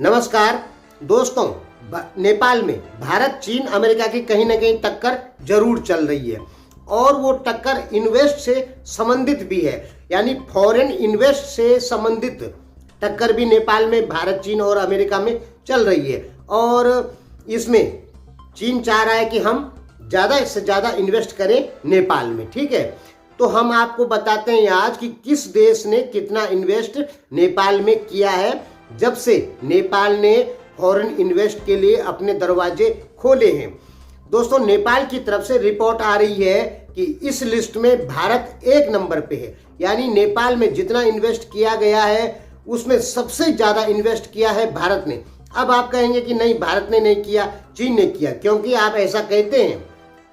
नमस्कार दोस्तों, नेपाल में भारत चीन अमेरिका की कहीं ना कहीं टक्कर जरूर चल रही है और वो टक्कर इन्वेस्ट से संबंधित भी है, यानी फॉरेन इन्वेस्ट से संबंधित टक्कर भी नेपाल में भारत चीन और अमेरिका में चल रही है। और इसमें चीन चाह रहा है कि हम ज़्यादा से ज़्यादा इन्वेस्ट करें नेपाल में। ठीक है, तो हम आपको बताते हैं आज कि किस देश ने कितना इन्वेस्ट नेपाल में किया है जब से नेपाल ने फॉरेन इन्वेस्ट के लिए अपने दरवाजे खोले हैं। दोस्तों, नेपाल की तरफ से रिपोर्ट आ रही है कि इस लिस्ट में भारत 1 नंबर पे है, यानी नेपाल में जितना इन्वेस्ट किया गया है उसमें सबसे ज़्यादा इन्वेस्ट किया है भारत ने। अब आप कहेंगे कि नहीं, भारत ने नहीं किया, चीन ने किया। क्योंकि आप ऐसा कहते हैं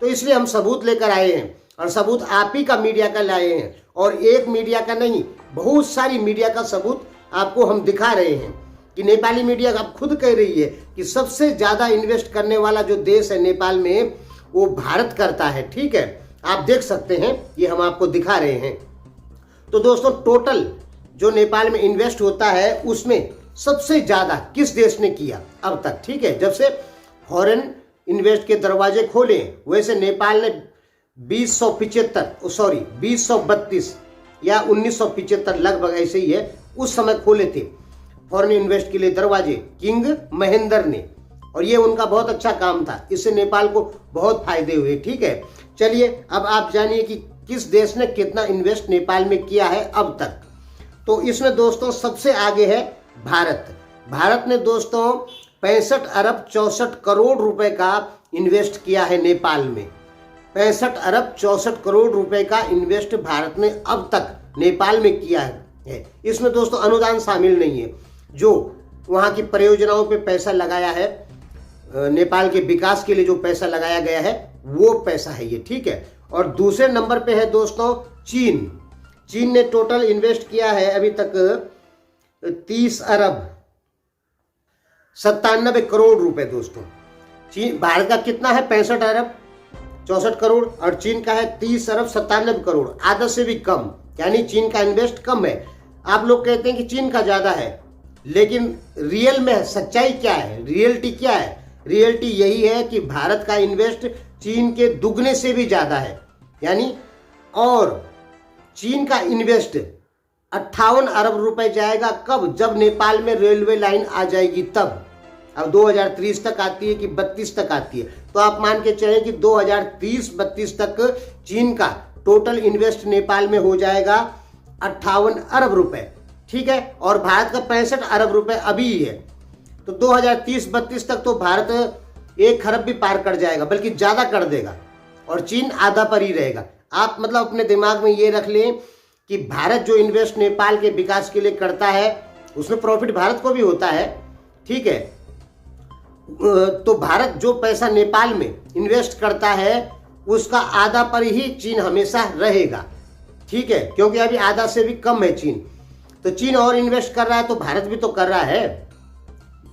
तो इसलिए हम सबूत लेकर आए हैं, और सबूत आप ही का मीडिया का लाए हैं, और एक मीडिया का नहीं, बहुत सारी मीडिया का सबूत आपको हम दिखा रहे हैं कि नेपाली मीडिया अब खुद कह रही है कि सबसे ज़्यादा इन्वेस्ट करने वाला जो देश है नेपाल में वो भारत करता है। ठीक है, आप देख सकते हैं, ये हम आपको दिखा रहे हैं। तो दोस्तों, टोटल जो नेपाल में इन्वेस्ट होता है उसमें सबसे ज़्यादा किस देश ने किया अब तक? ठीक है, जब से फॉरेन इन्वेस्ट के दरवाजे खोले वैसे नेपाल ने 2032 या 1975 लगभग ऐसे ही है, उस समय खोले थे फॉरेन इन्वेस्ट के लिए दरवाजे किंग महेंद्र ने, और ये उनका बहुत अच्छा काम था। इससे नेपाल को बहुत फायदे हुए। ठीक है, चलिए अब आप जानिए कि किस देश ने कितना इन्वेस्ट नेपाल में किया है अब तक। तो इसमें दोस्तों सबसे आगे है भारत। भारत ने दोस्तों 65 अरब 64 करोड़ रुपए का इन्वेस्ट किया है नेपाल में। 65 अरब 64 करोड़ रुपए का इन्वेस्ट भारत ने अब तक नेपाल में किया है। इसमें दोस्तों अनुदान शामिल नहीं है, जो वहाँ की परियोजनाओं पे पैसा लगाया है, नेपाल के विकास के लिए जो पैसा लगाया गया है वो पैसा है ये। ठीक है, और दूसरे नंबर पे है दोस्तों चीन। चीन ने टोटल इन्वेस्ट किया है अभी तक 30 अरब 97 करोड़ रुपए। दोस्तों, चीन, भारत का कितना है? 65 अरब 64 करोड़, और चीन का है 30 अरब 97 करोड़, आधा से भी कम, यानी चीन का इन्वेस्ट कम है। आप लोग कहते हैं कि चीन का ज़्यादा है, लेकिन रियल में सच्चाई क्या है? रियलिटी क्या है? रियलिटी यही है कि भारत का इन्वेस्ट चीन के दुगने से भी ज़्यादा है, यानी, और चीन का इन्वेस्ट 58 अरब रुपए जाएगा कब? जब नेपाल में रेलवे लाइन आ जाएगी तब। अब 2030 तक आती है कि 32 तक आती है, तो आप मान के चलें कि 2030-32 तक चीन का टोटल इन्वेस्ट नेपाल में हो जाएगा 58 अरब रुपए। ठीक है, और भारत का 65 अरब रुपए अभी ही है, तो 2030-32 तक तो भारत 1 खरब भी पार कर जाएगा, बल्कि ज़्यादा कर देगा, और चीन आधा पर ही रहेगा। आप मतलब अपने दिमाग में ये रख लें कि भारत जो इन्वेस्ट नेपाल के विकास के लिए करता है उसमें प्रॉफिट भारत को भी होता है। ठीक है, तो भारत जो पैसा नेपाल में इन्वेस्ट करता है उसका आधा पर ही चीन हमेशा रहेगा। ठीक है, क्योंकि अभी आधा से भी कम है चीन, तो चीन और इन्वेस्ट कर रहा है तो भारत भी तो कर रहा है।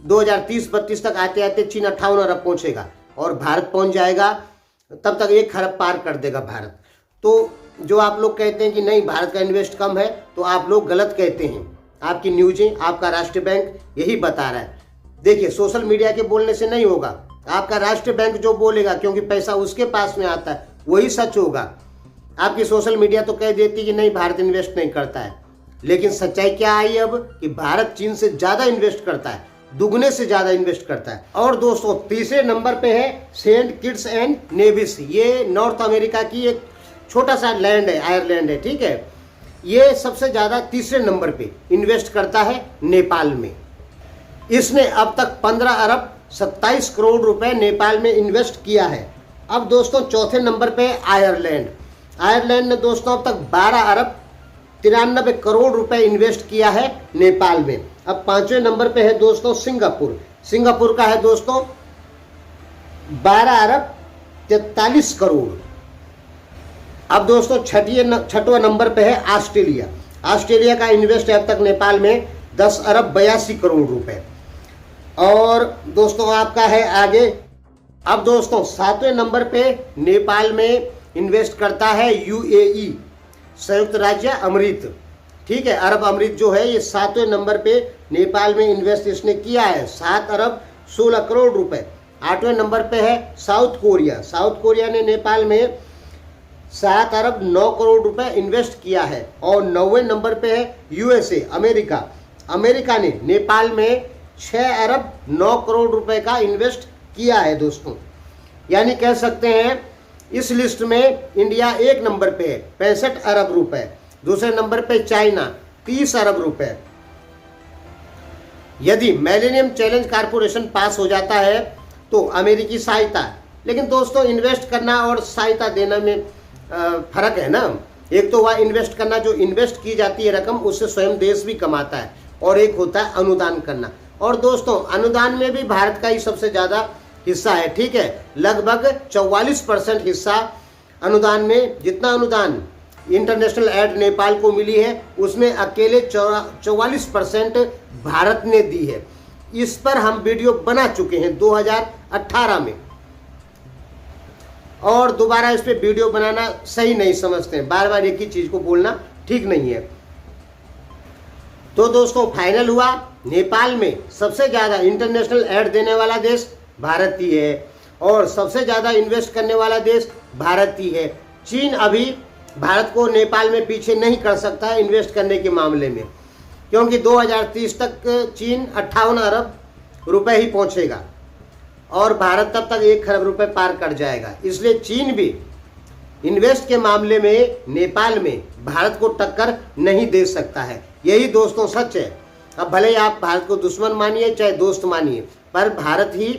2030-32 तक आते आते चीन 58 अरब पहुंचेगा और भारत पहुंच जाएगा, तब तक 1 खरब पार कर देगा भारत। तो जो आप लोग कहते हैं कि नहीं भारत का इन्वेस्ट कम है, तो आप लोग गलत कहते हैं। आपकी न्यूज़ें, आपका राष्ट्रीय बैंक यही बता रहा है। देखिए, सोशल मीडिया के बोलने से नहीं होगा, आपका राष्ट्रीय बैंक जो बोलेगा, क्योंकि पैसा उसके पास में आता है, वही सच होगा। आपकी सोशल मीडिया तो कह देती कि नहीं भारत इन्वेस्ट नहीं करता है, लेकिन सच्चाई क्या आई अब कि भारत चीन से ज़्यादा इन्वेस्ट करता है, दुगने से ज़्यादा इन्वेस्ट करता है। और दोस्तों, तीसरे नंबर पे है सेंट किट्स एंड नेविस। ये नॉर्थ अमेरिका की एक छोटा सा लैंड है, आयरलैंड है। ठीक है, ये सबसे ज़्यादा तीसरे नंबर पे इन्वेस्ट करता है नेपाल में। इसने अब तक 15 अरब 27 करोड़ रुपए नेपाल में इन्वेस्ट किया है। अब दोस्तों चौथे नंबर पे है आयरलैंड। आयरलैंड ने दोस्तों अब तक 12 अरब 93 करोड़ रुपए इन्वेस्ट किया है नेपाल में। अब पांचवें नंबर पे है दोस्तों सिंगापुर। सिंगापुर का है दोस्तों 12 अरब 43 करोड़। अब दोस्तों छठवां नंबर पे है ऑस्ट्रेलिया। ऑस्ट्रेलिया का इन्वेस्ट है अब तक नेपाल में 10 अरब 82 करोड़ रुपए। और दोस्तों आपका है आगे, अब दोस्तों 7वें नंबर पे नेपाल में इन्वेस्ट करता है यूएई, संयुक्त राज्य अमरीत। ठीक है, अरब अमरीत जो है ये 7वें नंबर पे नेपाल में इन्वेस्ट इसने किया है 7 अरब 16 करोड़ रुपए। 8वें नंबर पे है साउथ कोरिया। साउथ कोरिया ने नेपाल में 7 अरब 9 करोड़ रुपए इन्वेस्ट किया है। और 9वें नंबर पे है यूएसए, अमेरिका। अमेरिका ने नेपाल में 6 अरब 9 करोड़ रुपए का इन्वेस्ट किया है दोस्तों। यानी कह सकते हैं इस लिस्ट में इंडिया 1 नंबर पे है 65 अरब रुपए। दूसरे नंबर पे चाइना 30 अरब रुपए। यदि मिलेनियम चैलेंज कारपोरेशन पास हो जाता है तो अमेरिकी सहायता, लेकिन दोस्तों इन्वेस्ट करना और सहायता देना में फर्क है ना। एक तो वह इन्वेस्ट करना, जो इन्वेस्ट की जाती है रकम उससे स्वयं देश भी कमाता है, और एक होता है अनुदान करना। और दोस्तों अनुदान में भी भारत का ही सबसे ज़्यादा हिस्सा है, ठीक है। लगभग 44% हिस्सा अनुदान में। जितना अनुदान इंटरनेशनल एड नेपाल को मिली है उसमें अकेले 44% भारत ने दी है। इस पर हम वीडियो बना चुके हैं 2018 में, और दोबारा इस पे वीडियो बनाना सही नहीं समझते हैं। बार बार एक ही चीज को बोलना ठीक नहीं है। तो दोस्तों फाइनल हुआ, नेपाल में सबसे ज्यादा इंटरनेशनल एड देने वाला देश भारत ही है, और सबसे ज्यादा इन्वेस्ट करने वाला देश भारत ही है। चीन अभी भारत को नेपाल में पीछे नहीं कर सकता है इन्वेस्ट करने के मामले में, क्योंकि 2030 तक चीन 58 अरब रुपए ही पहुंचेगा और भारत तब तक 1 खरब रुपए पार कर जाएगा। इसलिए चीन भी इन्वेस्ट के मामले में नेपाल में भारत को टक्कर नहीं दे सकता है। यही दोस्तों सच है। अब भले ही आप भारत को दुश्मन मानिए चाहे दोस्त मानिए, पर भारत ही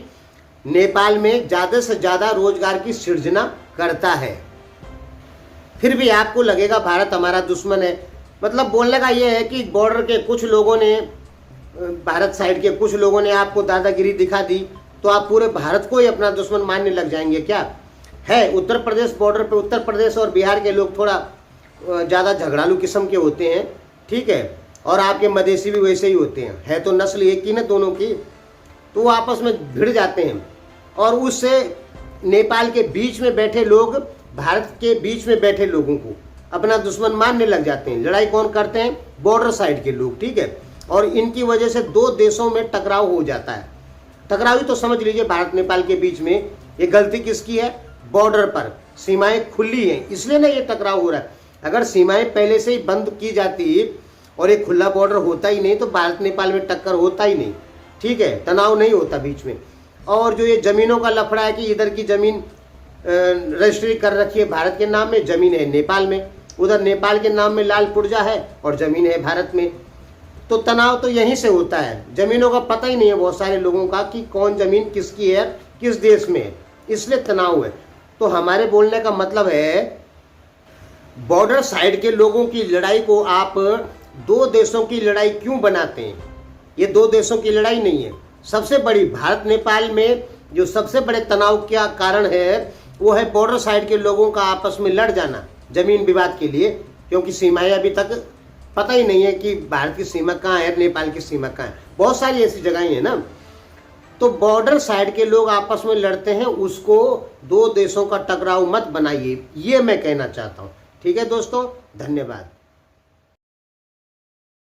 नेपाल में ज़्यादा से ज़्यादा रोजगार की सृजना करता है। फिर भी आपको लगेगा भारत हमारा दुश्मन है। मतलब बोलने का ये है कि बॉर्डर के कुछ लोगों ने, भारत साइड के कुछ लोगों ने आपको दादागिरी दिखा दी तो आप पूरे भारत को ही अपना दुश्मन मानने लग जाएंगे क्या? है उत्तर प्रदेश बॉर्डर पे, उत्तर प्रदेश और बिहार के लोग थोड़ा ज़्यादा झगड़ालू किस्म के होते हैं, ठीक है, और आपके मधेसी भी वैसे ही होते हैं। है तो नस्ल एक ही ना दोनों की, तो वो आपस में भिड़ जाते हैं, और उससे नेपाल के बीच में बैठे लोग भारत के बीच में बैठे लोगों को अपना दुश्मन मानने लग जाते हैं। लड़ाई कौन करते हैं? बॉर्डर साइड के लोग, ठीक है। और इनकी वजह से 2 देशों में टकराव हो जाता है। टकराव ही तो समझ लीजिए भारत नेपाल के बीच में। ये गलती किसकी है? बॉर्डर पर सीमाएं खुली हैं, इसलिए ना ये टकराव हो रहा है। अगर सीमाएं पहले से ही बंद की जाती और एक खुला बॉर्डर होता ही नहीं तो भारत नेपाल में टक्कर होता ही नहीं, ठीक है, तनाव नहीं होता बीच में। और जो ये जमीनों का लफड़ा है कि इधर की जमीन रजिस्ट्री कर रखी है भारत के नाम में, जमीन है नेपाल में, उधर नेपाल के नाम में लाल पुर्जा है और जमीन है भारत में, तो तनाव तो यहीं से होता है। जमीनों का पता ही नहीं है बहुत सारे लोगों का कि कौन जमीन किसकी है, किस देश में है, इसलिए तनाव है। तो हमारे बोलने का मतलब है बॉर्डर साइड के लोगों की लड़ाई को आप 2 देशों की लड़ाई क्यों बनाते हैं? ये 2 देशों की लड़ाई नहीं है। सबसे बड़ी भारत नेपाल में जो सबसे बड़े तनाव का कारण है वो है बॉर्डर साइड के लोगों का आपस में लड़ जाना जमीन विवाद के लिए, क्योंकि सीमाएं अभी तक पता ही नहीं है कि भारत की सीमा कहाँ है, नेपाल की सीमा कहाँ है। बहुत सारी ऐसी जगहें हैं ना, तो बॉर्डर साइड के लोग आपस में लड़ते हैं, उसको 2 देशों का टकराव मत बनाइए, ये मैं कहना चाहता हूँ। ठीक है दोस्तों, धन्यवाद।